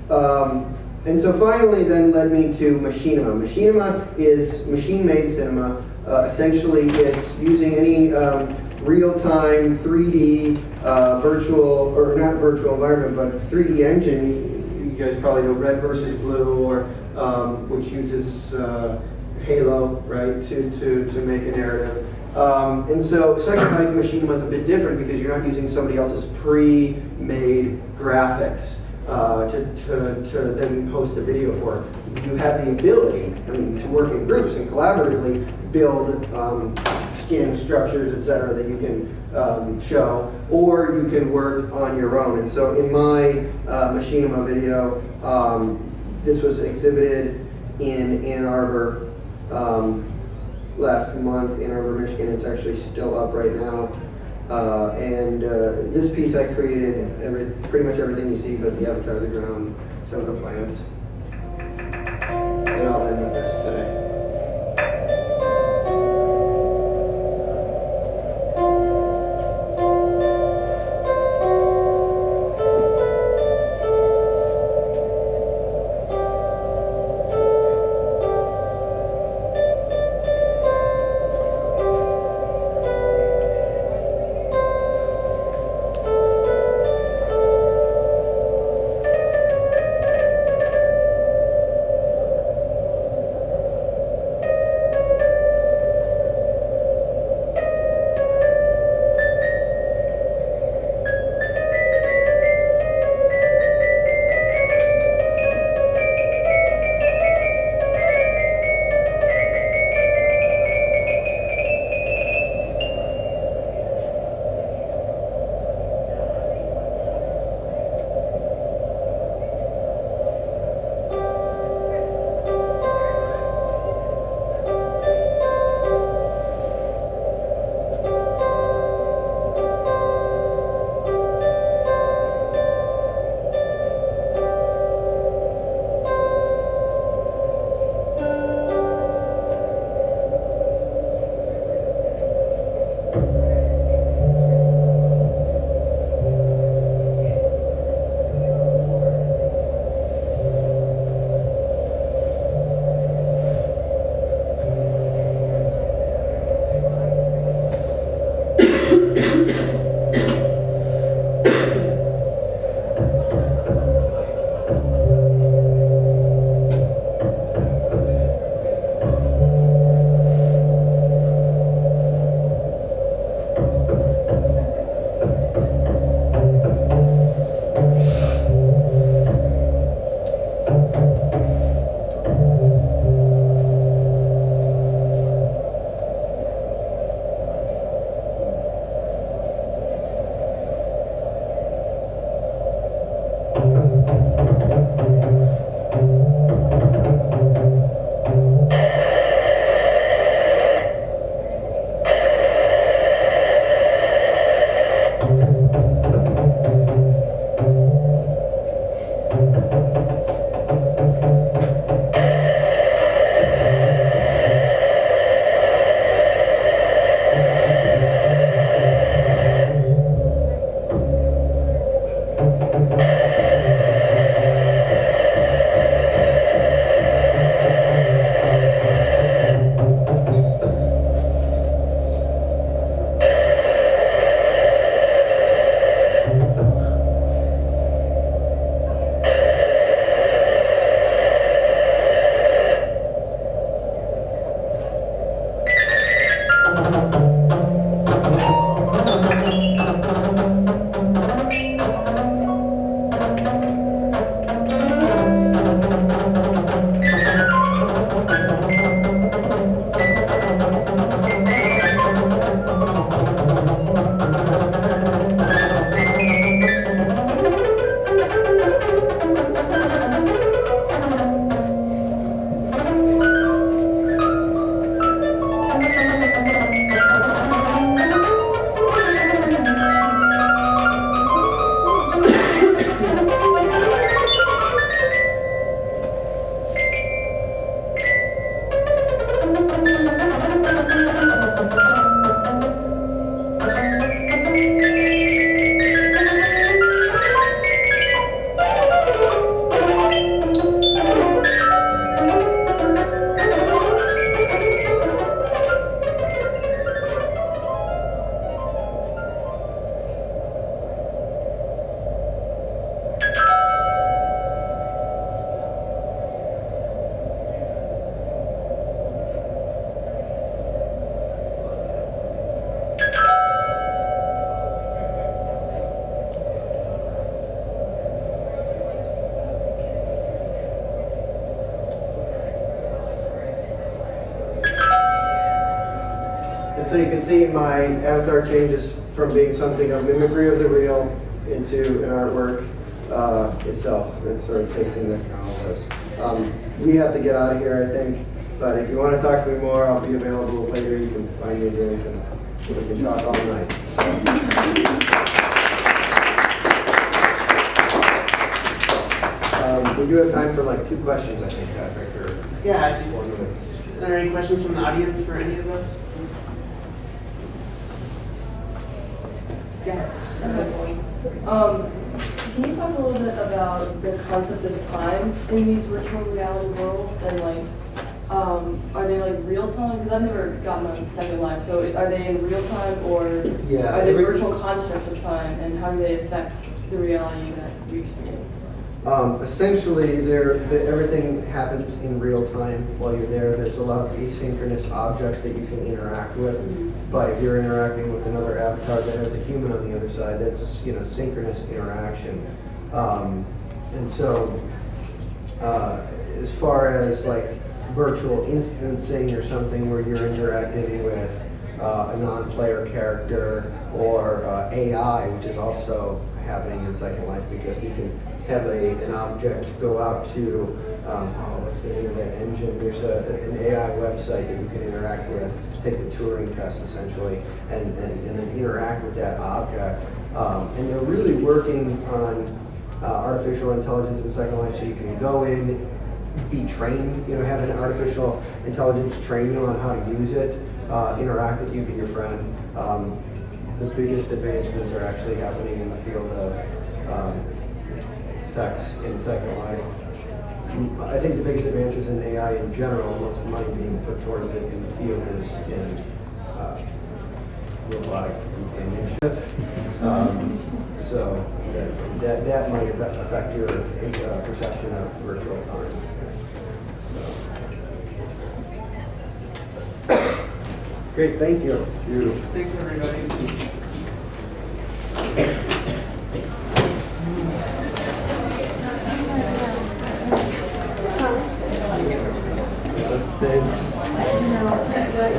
And so finally then led me to Machinima. Machinima is machine-made cinema. Essentially it's using any real-time 3D virtual, or not virtual environment, but 3D engine. You guys probably know Red versus Blue, or which uses Halo, right, to make a narrative. And so Second Life Machinima is a bit different because you're not using somebody else's pre-made graphics to then post a video for. You have the ability, I mean, to work in groups and collaboratively build skin structures, etc., that you can show, or you can work on your own. And so in my Machinima video, this was exhibited in Ann Arbor last month, Ann Arbor, Michigan. It's actually still up right now. And this piece I created pretty much everything you see, but the avatar of the ground, some of the plants. And I'll end with this today. And so you can see my avatar changes from being something of mimicry of the real into an artwork itself. It sort of takes into account all this. We have to get out of here, I think. But if you want to talk to me more, I'll be available later. You can find me a drink and we can talk all night. We do have time for like 2 questions, I think, Patrick. Or Yeah. 1 minute. Are there any questions from the audience for any of us? Yeah. Can you talk a little bit about the concept of time in these virtual reality worlds and like, are they like real time? Because I've never gotten on Second Life, so are they in real time or Yeah, are they virtual constructs of time, and how do they affect the reality that you experience? Essentially, everything happens in real time while you're there. There's a lot of asynchronous objects that you can interact with. But if you're interacting with another avatar that has a human on the other side, that's synchronous interaction. And so, as far as like virtual instancing or something where you're interacting with a non-player character or AI, which is also happening in Second Life, because you can have an object go out to, what's the name of that engine? There's an AI website that you can interact with, take the Turing test essentially, and then interact with that object. And they're really working on artificial intelligence in Second Life, so you can go in, be trained, have an artificial intelligence train you on how to use it, interact with you, be your friend. The biggest advancements are actually happening in the field of sex in Second Life. I think the biggest advances in AI in general, most money being put towards it in the field, is in robotic companionship. So that might affect your perception of virtual time. Great, thank you. Thanks, everybody. Thanks.